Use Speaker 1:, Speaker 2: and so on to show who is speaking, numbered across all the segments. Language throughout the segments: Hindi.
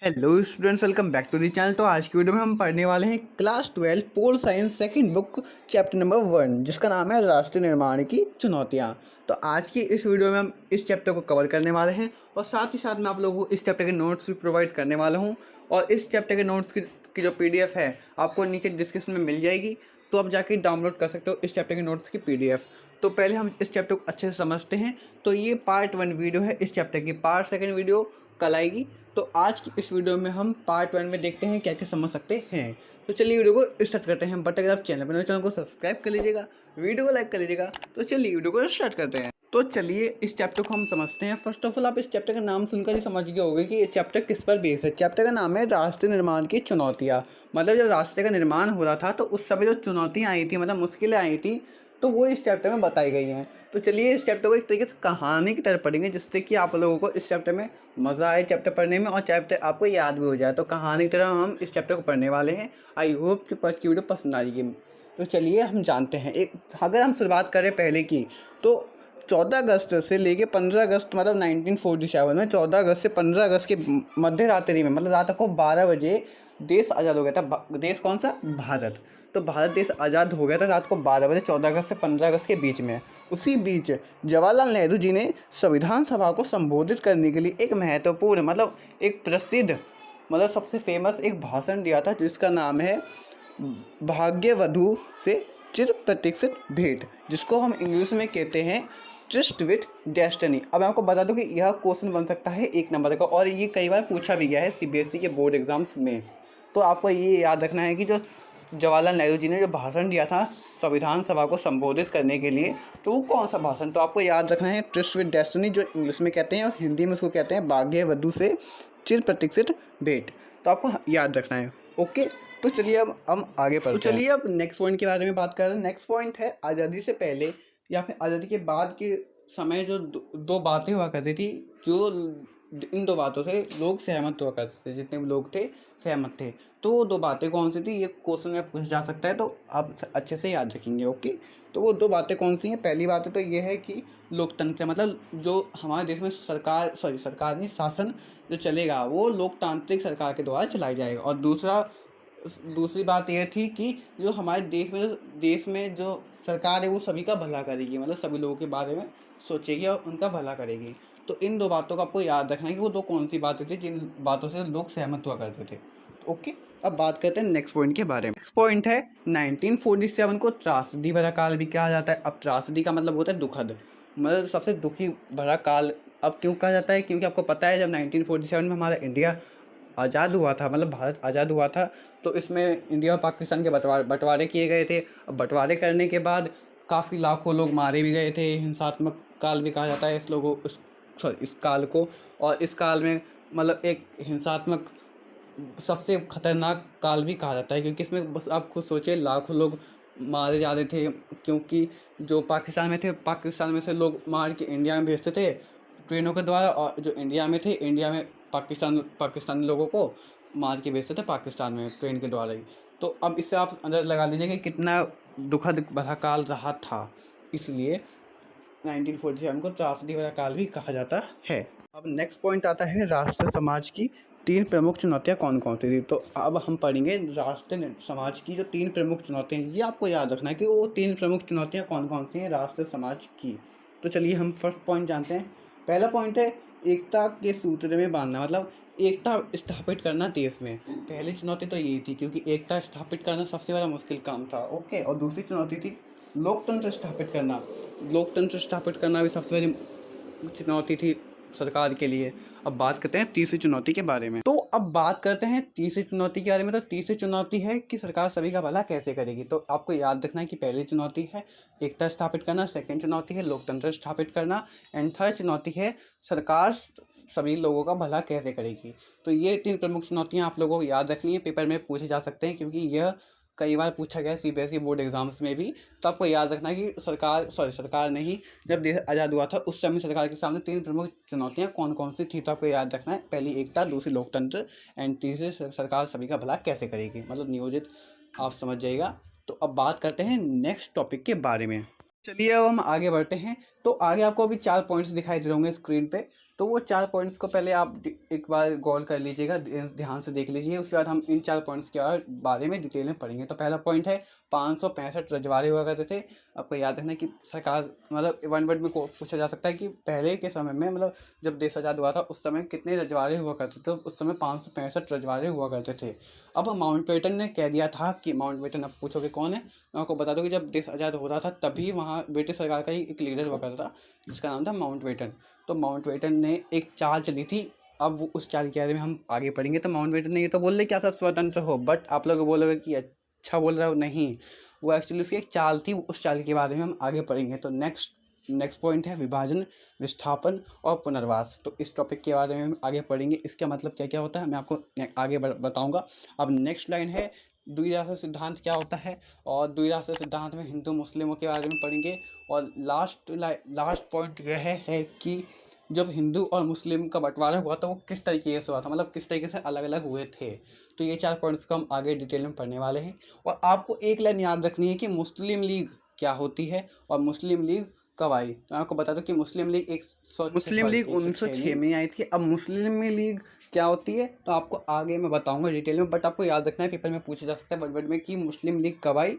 Speaker 1: Hello students, welcome back to the channel. तो आज की वीडियो में हम पढ़ने वाले हैं class 12 pol science second book chapter number 1, जिसका नाम है राष्ट्र निर्माण की चुनौतियां। तो आज की इस वीडियो में हम इस चैप्टर को कवर करने वाले हैं और साथ ही साथ मैं आप लोगों को इस चैप्टर के नोट्स भी प्रोवाइड करने वाला हूँ। और इस चैप्टर के नोट्स की जो PDF है आपको नीचे डिस्क्रिप्शन में मिल जाएगी, तो आप जाके डाउनलोड कर सकते हो इस चैप्टर के नोट्स की PDF। तो पहले हम इस चैप्टर को अच्छे से समझते हैं। तो ये पार्ट 1 वीडियो है इस चैप्टर की, पार्ट 2 वीडियो कल आएगी। तो आज की इस वीडियो में हम पार्ट 1 में देखते हैं क्या क्या समझ सकते हैं। तो चलिए वीडियो को स्टार्ट करते हैं। बट अगर आप चैनल पर नए, चैनल को सब्सक्राइब कर लीजिएगा, वीडियो को लाइक कर लीजिएगा। तो चलिए वीडियो को स्टार्ट करते हैं। तो चलिए इस चैप्टर को हम समझते हैं। फर्स्ट ऑफ ऑल आप इस चैप्टर का नाम सुनकर ही समझ गए होंगे कि ये चैप्टर किस पर बेस है। चैप्टर का नाम है राष्ट्र निर्माण की चुनौतियाँ। मतलब जब राष्ट्र का निर्माण हो रहा था तो उस समय जो चुनौतियाँ आई थी, मतलब मुश्किलें आई थी, तो वो इस चैप्टर में बताई गई हैं। तो चलिए इस चैप्टर को एक तरीके से कहानी की तरह पढ़ेंगे, जिससे कि आप लोगों को इस चैप्टर में मज़ा आए चैप्टर पढ़ने में और चैप्टर आपको याद भी हो जाए। तो कहानी की तरह हम इस चैप्टर को पढ़ने वाले हैं। आई होप कि आज की वीडियो पसंद आ जाएगी। तो चलिए हम जानते हैं। अगर हम शुरुआत करें पहले की, तो 14 अगस्त से लेके 15 अगस्त मतलब 1947 में 14 अगस्त से 15 अगस्त के मध्य रात्रि में, मतलब रात को 12 बजे देश आज़ाद हो गया था। देश कौन सा? भारत। तो भारत देश आज़ाद हो गया था रात को 12 बजे 14 अगस्त से 15 अगस्त के बीच में। उसी बीच जवाहरलाल नेहरू जी ने संविधान सभा को संबोधित करने के लिए एक महत्वपूर्ण, मतलब एक प्रसिद्ध, मतलब सबसे फेमस एक भाषण दिया था, जिसका नाम है भाग्यवधु से चिर प्रतीक्षित भेंट, जिसको हम इंग्लिश में कहते हैं ट्रिस्ट विथ डेस्टिनी। अब मैं आपको बता दूं कि यह क्वेश्चन बन सकता है 1 नंबर का, और ये कई बार पूछा भी गया है CBSE के बोर्ड एग्जाम्स में। तो आपको ये याद रखना है कि जो जवाहरलाल नेहरू जी ने जो भाषण दिया था संविधान सभा को संबोधित करने के लिए, तो वो कौन सा भाषण? तो आपको याद रखना है ट्रिस्ट विथ डेस्टिनी, जो इंग्लिश में कहते हैं, और हिंदी में उसको कहते हैं भाग्यवधु से चिर प्रतीक्षित भेंट। तो आपको याद रखना है। ओके, तो चलिए अब हम आगे बढ़ते हैं। तो चलिए अब नेक्स्ट पॉइंट के बारे में बात कर रहे हैं। नेक्स्ट पॉइंट है आज़ादी से पहले या फिर आज़ादी के बाद के समय जो दो बातें हुआ करती थी, जो इन दो बातों से लोग सहमत हुआ करते थे, जितने भी लोग थे सहमत थे। तो वो दो बातें कौन सी थी, ये क्वेश्चन में पूछा जा सकता है, तो आप अच्छे से याद रखेंगे। ओके, तो वो दो बातें कौन सी हैं? पहली बात तो ये है कि लोकतंत्र, मतलब जो हमारे देश में सरकार नहीं, शासन जो चलेगा वो लोकतांत्रिक सरकार के द्वारा चलाया जाएगा। और दूसरी बात यह थी कि जो हमारे देश में जो सरकार है वो सभी का भला करेगी, मतलब सभी लोगों के बारे में सोचेगी और उनका भला करेगी। तो इन दो बातों का आपको याद रखना है कि वो दो कौन सी बातें थी जिन बातों से लोग सहमत हुआ करते थे। ओके, अब बात करते हैं नेक्स्ट पॉइंट के बारे में। नेक्स्ट पॉइंट है 1947 को त्रासदी भरा काल भी कहा जाता है। अब त्रासदी का मतलब होता है दुखद, मतलब सबसे दुखी भरा काल। अब क्यों कहा जाता है? क्योंकि आपको पता है जब 1947 में हमारा इंडिया आज़ाद हुआ था, मतलब भारत आज़ाद हुआ था, तो इसमें इंडिया और पाकिस्तान के बंटवारे किए गए थे। अब बंटवारे करने के बाद काफ़ी लाखों लोग मारे भी गए थे। हिंसात्मक काल भी कहा जाता है इस काल को। और इस काल में मतलब एक हिंसात्मक सबसे खतरनाक काल भी कहा जाता है, क्योंकि इसमें बस आप खुद सोचिए लाखों लोग मारे जा रहे थे। क्योंकि जो पाकिस्तान में थे, पाकिस्तान में से लोग मार के इंडिया में भेजते थे ट्रेनों के द्वारा, और जो इंडिया में थे, इंडिया में पाकिस्तानी लोगों को मार के भेजते थे पाकिस्तान में ट्रेन के द्वारा ही। तो अब इससे आप अंदाज़ा लगा लीजिए कि कितना दुखद भरा काल रहा था। इसलिए 1947 को त्रासदी भरा काल भी कहा जाता है। अब नेक्स्ट पॉइंट आता है राष्ट्र समाज की 3 प्रमुख चुनौतियाँ कौन कौन सी थी। तो अब हम पढ़ेंगे राष्ट्र समाज की जो 3 प्रमुख चुनौतियाँ हैं। ये आपको याद रखना है कि वो 3 प्रमुख चुनौतियाँ कौन कौन सी हैं राष्ट्र समाज की। तो चलिए हम फर्स्ट पॉइंट जानते हैं। पहला पॉइंट है एकता के सूत्र में बांधना, मतलब एकता स्थापित करना देश में। पहली चुनौती तो यही थी, क्योंकि एकता स्थापित करना सबसे बड़ा मुश्किल काम था। ओके, और दूसरी चुनौती थी लोकतंत्र स्थापित करना। लोकतंत्र स्थापित करना भी सबसे बड़ी चुनौती थी सरकार के लिए। अब बात करते हैं तीसरी चुनौती के बारे में। तो अब बात करते हैं तीसरी चुनौती के बारे में। तो तीसरी चुनौती है कि सरकार सभी का भला कैसे करेगी। तो आपको याद रखना है कि पहली चुनौती है एकता स्थापित करना, सेकंड चुनौती है लोकतंत्र स्थापित करना, एंड थर्ड चुनौती है सरकार सभी लोगों का भला कैसे करेगी। तो ये 3 प्रमुख चुनौतियाँ आप लोगों को याद रखनी है, पेपर में पूछे जा सकते हैं, क्योंकि यह कई बार पूछा गया CBSE बोर्ड एग्जाम्स में भी। तो आपको याद रखना है कि सरकार नहीं, जब देश आज़ाद हुआ था उस समय सरकार के सामने 3 प्रमुख चुनौतियाँ कौन कौन सी थी। तो आपको याद रखना है, पहली एकता, दूसरी लोकतंत्र, एंड तीसरी सरकार सभी का भला कैसे करेगी, मतलब नियोजित। आप समझ जाइएगा। तो अब बात करते हैं नेक्स्ट टॉपिक के बारे में। चलिए अब हम आगे बढ़ते हैं। तो आगे आपको अभी 4 पॉइंट्स दिखाई दे रहे होंगे स्क्रीन पे। तो वो 4 पॉइंट्स को पहले आप एक बार गौर कर लीजिएगा, ध्यान से देख लीजिए, उसके बाद हम इन 4 पॉइंट्स के बारे में डिटेल में पढ़ेंगे। तो पहला पॉइंट है 565 रजवाड़े हुआ करते थे। आपको याद रखना कि सरकार मतलब वन वर्ड में पूछा जा सकता है कि पहले के समय में मतलब जब देश आज़ाद हुआ था उस समय कितने रजवाड़े हुआ करते थे। तो उस समय 565 रजवाड़े हुआ करते थे। अब माउंटबेटन ने कह दिया था कि माउंटबेटन, आप पूछोगे कौन है, मैं आपको बता दूं कि जब देश आज़ाद हो रहा था तभी वहाँ ब्रिटिश सरकार का ही एक लीडर हुआ करता था जिसका नाम था माउंटबेटन। तो माउंटबेटन ने एक चाल चली थी। अब उस चाल के बारे में हम आगे पढ़ेंगे। तो माउंटबेटन ने ये तो बोल रहे क्या था स्वतंत्र हो, बट आप लोग बोलोगे कि अच्छा बोल रहा हो, नहीं, वो एक्चुअली उसकी एक चाल थी। उस चाल के बारे में हम आगे पढ़ेंगे। तो नेक्स्ट पॉइंट है विभाजन, विस्थापन और पुनर्वास। तो इस टॉपिक के बारे में हम आगे पढ़ेंगे। इसका मतलब क्या क्या होता है मैं आपको आगे बताऊंगा। अब नेक्स्ट लाइन है द्विराष्ट्र सिद्धांत क्या होता है, और द्विराष्ट्र सिद्धांत में हिंदू मुस्लिमों के बारे में पढ़ेंगे। और लास्ट पॉइंट यह है कि जब हिंदू और मुस्लिम का बंटवारा हुआ था वो किस तरीके से हुआ था, मतलब किस तरीके से अलग अलग हुए थे। तो ये 4 पॉइंट्स को हम आगे डिटेल में पढ़ने वाले हैं। और आपको एक लाइन याद रखनी है कि मुस्लिम लीग क्या होती है और मुस्लिम लीग कब आई। तो आपको बता दो कि मुस्लिम लीग 1906 में आई थी। अब मुस्लिम लीग क्या होती है तो आपको आगे मैं बताऊंगा डिटेल में, बट आपको याद रखना है, पेपर में पूछा जा सकता है वर्ड में कि मुस्लिम लीग कब आई।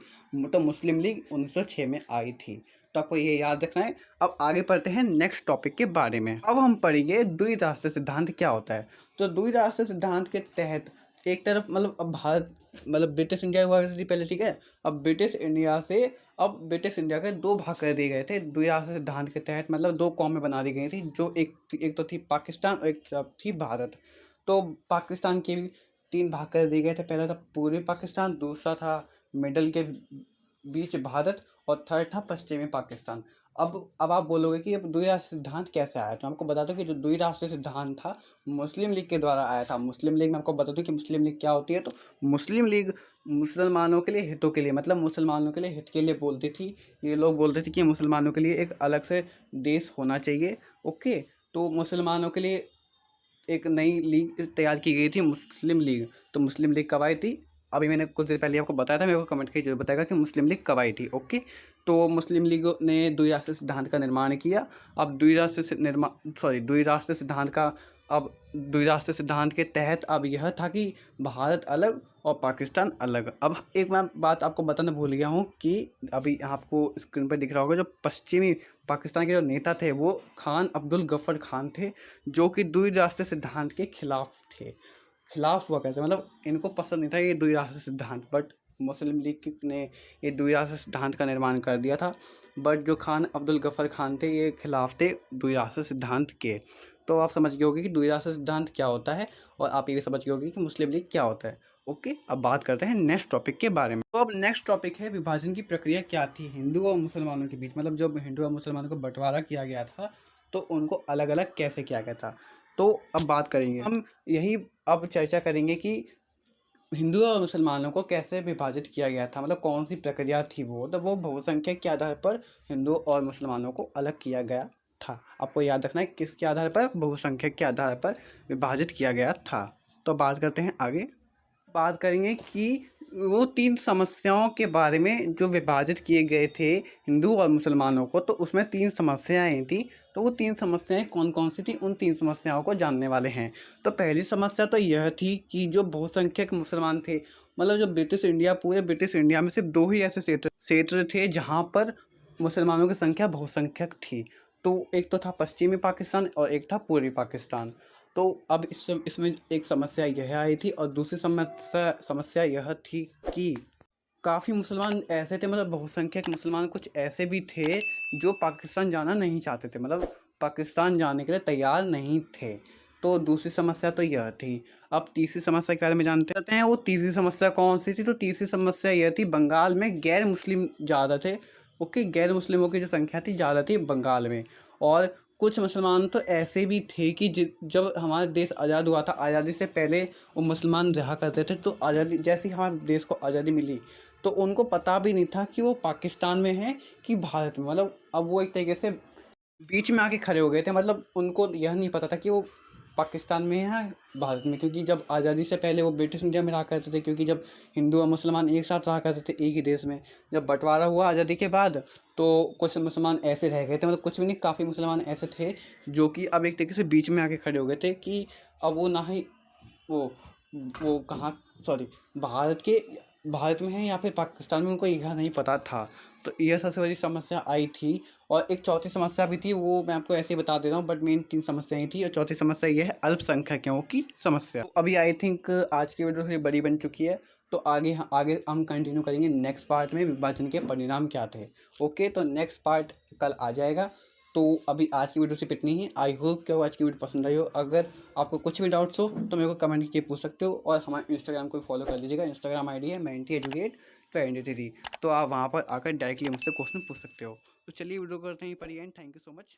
Speaker 1: तो मुस्लिम लीग 1906 में आई थी। तो आपको ये याद रखना है। अब आगे पढ़ते हैं नेक्स्ट टॉपिक के बारे में। अब हम पढ़ेंगे द्विराष्ट्र सिद्धांत क्या होता है। तो द्विराष्ट्र सिद्धांत के तहत एक तरफ मतलब अब भारत मतलब ब्रिटिश इंडिया हुआ करती थी पहले, ठीक है। अब ब्रिटिश इंडिया के 2 भाग कर दिए गए थे द्विराष्ट्र सिद्धांत के तहत, मतलब 2 कौमें बना दी गई थी, जो एक तो थी पाकिस्तान और एक थी भारत। तो पाकिस्तान के भी 3 भाग कर दिए गए थे। पहला था पूर्वी पाकिस्तान, दूसरा था मिडल के बीच भारत, और थर्ड था पश्चिमी पाकिस्तान। अब आप बोलोगे कि अब द्विराष्ट्र सिद्धांत कैसे आया। तो आपको बता दूं कि जो द्विराष्ट्र सिद्धांत था मुस्लिम लीग के द्वारा आया था। मुस्लिम लीग में आपको बता दूं कि मुस्लिम लीग क्या होती है। तो मुस्लिम लीग मुसलमानों के लिए हितों के लिए, मतलब मुसलमानों के लिए हित के लिए बोलती थी। ये लोग बोलते थे कि मुसलमानों के लिए एक अलग से देश होना चाहिए। ओके, तो मुसलमानों के लिए एक नई लीग तैयार की गई थी, मुस्लिम लीग। तो मुस्लिम लीग कब आई थी, अभी मैंने कुछ देर पहले आपको बताया था, मेरे को कमेंट करके जरूर बताएगा कि मुस्लिम लीग कब आई थी। ओके, तो मुस्लिम लीग ने द्विराष्ट्र सिद्धांत का निर्माण किया। अब द्विराष्ट्र सिद्धांत के तहत अब यह था कि भारत अलग और पाकिस्तान अलग। अब एक मैं बात आपको बताना भूल गया हूँ कि अभी आपको स्क्रीन पर दिख रहा होगा, जो पश्चिमी पाकिस्तान के जो नेता थे वो खान अब्दुल गफ्फर खान थे, जो कि द्विराष्ट्र सिद्धांत के खिलाफ हुआ करते, मतलब इनको पसंद नहीं था ये द्विराष्ट्र सिद्धांत। बट मुस्लिम लीग ने ये द्विराष्ट्र सिद्धांत का निर्माण कर दिया था। बट जो खान अब्दुल गफ्फर खान थे ये खिलाफ थे द्विराष्ट्र सिद्धांत के। तो आप समझ गए होंगे कि द्विराष्ट्र सिद्धांत क्या होता है, और आप ये भी समझ गए होंगे कि मुस्लिम लीग क्या होता है। ओके, अब बात करते हैं नेक्स्ट टॉपिक के बारे में। तो अब नेक्स्ट टॉपिक है विभाजन की प्रक्रिया क्या थी हिंदू और मुसलमानों के बीच, मतलब जब हिंदू और मुसलमानों को बंटवारा किया गया था तो उनको अलग अलग कैसे किया गया था। तो अब बात करेंगे हम, यही अब चर्चा करेंगे कि हिंदू और मुसलमानों को कैसे विभाजित किया गया था, मतलब कौन सी प्रक्रिया थी वो। तो वो बहुसंख्यक के आधार पर हिंदू और मुसलमानों को अलग किया गया था। आपको याद रखना है किसके आधार पर, बहुसंख्यक के आधार पर विभाजित किया गया था। तो बात करते हैं आगे। बात करेंगे कि वो 3 समस्याओं के बारे में जो विभाजित किए गए थे हिंदू और मुसलमानों को, तो उसमें 3 समस्याएं थी। तो वो 3 समस्याएं कौन कौन सी थी, उन 3 समस्याओं को जानने वाले हैं। तो पहली समस्या तो यह थी कि जो बहुसंख्यक मुसलमान थे, मतलब जो पूरे ब्रिटिश इंडिया में सिर्फ 2 ही ऐसे क्षेत्र थे जहाँ पर मुसलमानों की संख्या बहुसंख्यक थी। तो एक तो था पश्चिमी पाकिस्तान और एक था पूर्वी पाकिस्तान। तो अब इसमें एक समस्या यह आई थी, और दूसरी समस्या यह थी कि काफ़ी मुसलमान ऐसे थे, मतलब बहुसंख्यक मुसलमान कुछ ऐसे भी थे जो पाकिस्तान जाना नहीं चाहते थे, मतलब पाकिस्तान जाने के लिए तैयार नहीं थे। तो दूसरी समस्या तो यह थी। अब तीसरी समस्या के बारे में जानते हैं। वो तीसरी समस्या कौन सी थी, तो तीसरी समस्या यह थी बंगाल में गैर मुस्लिम ज़्यादा थे। ओके, गैर मुस्लिमों की जो संख्या थी ज़्यादा थी बंगाल में। और कुछ मुसलमान तो ऐसे भी थे कि जब हमारा देश आज़ाद हुआ था, आज़ादी से पहले वो मुसलमान रहा करते थे। तो आज़ादी जैसे ही हमारे देश को आज़ादी मिली तो उनको पता भी नहीं था कि वो पाकिस्तान में है कि भारत में, मतलब अब वो एक तरीके से बीच में आके खड़े हो गए थे। मतलब उनको यह नहीं पता था कि वो पाकिस्तान में है भारत में, क्योंकि जब आज़ादी से पहले वो ब्रिटिश इंडिया में रहा करते थे, क्योंकि जब हिंदू और मुसलमान एक साथ रहा करते थे एक ही देश में। जब बंटवारा हुआ आज़ादी के बाद तो कुछ मुसलमान ऐसे रह गए थे, मतलब कुछ भी नहीं, काफ़ी मुसलमान ऐसे थे जो कि अब एक तरीके से बीच में आके खड़े हो गए थे कि अब वो ना ही वो वो कहाँ, सॉरी, भारत में है या फिर पाकिस्तान में, उनको यह नहीं पता था। तो यह सबसे बड़ी समस्या आई थी। और एक चौथी समस्या भी थी, वो मैं आपको ऐसे ही बता दे रहा हूँ, बट मेन 3 समस्याएं थी और चौथी समस्या ये है अल्पसंख्यकों की समस्या। तो अभी आई थिंक आज की वीडियो थोड़ी बड़ी बन चुकी है, तो आगे हम कंटिन्यू करेंगे नेक्स्ट पार्ट में विभाजन के परिणाम क्या थे। ओके, तो नेक्स्ट पार्ट कल आ जाएगा। तो अभी आज की वीडियो सिर्फ इतनी ही। आई होप कि आज की वीडियो पसंद आई हो। अगर आपको कुछ भी डाउट्स हो तो मेरे को कमेंट करके पूछ सकते हो, और हमारे इंस्टाग्राम को फॉलो कर लीजिएगा। इंस्टाग्राम आईडी है mentiEducate23। तो आप वहाँ पर आकर डायरेक्टली मुझसे क्वेश्चन पूछ सकते हो। तो चलिए वीडियो करते हैं पर and. Thank you so much.